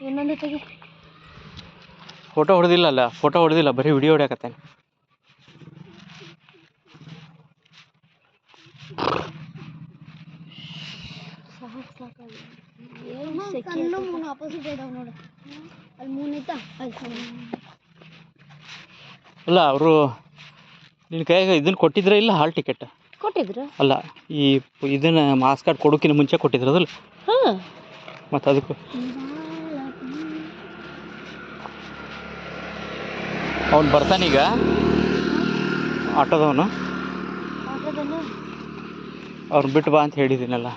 ಇನ್ನೊಂದು ತೆಗಿ. ಫೋಟೋ ಹೊಡೆದಿಲ್ಲ ಬರೀ ವಿಡಿಯೋ ಹೊಡ್ಯಾಕತ್ತೇನೆ. ಅಲ್ಲ ಅವರು ನಿನ್ನ ಕೈಯಾಗ ಇದನ್ನ ಕೊಟ್ಟಿದ್ರ ಇಲ್ಲ ಹಾಲ್ ಟಿಕೆಟ್ ಕೊಟ್ಟಿದ್ರು? ಅಲ್ಲ ಈ ಇದನ್ನ ಮಾಸ್ ಕಾರ್ಡ್ ಕೊಡೋಕ್ಕಿಂತ ಮುಂಚೆ ಕೊಟ್ಟಿದ್ರು ಅದಲ್ಲ. ಮತ್ತು ಅದಕ್ಕೂ ಅವ್ನು ಬರ್ತಾನೀಗ ಆಟೋದವನು ಅವ್ರನ್ನ ಬಿಟ್ಟು ಬಾ ಅಂತ ಹೇಳಿದ್ದೀನಲ್ಲ.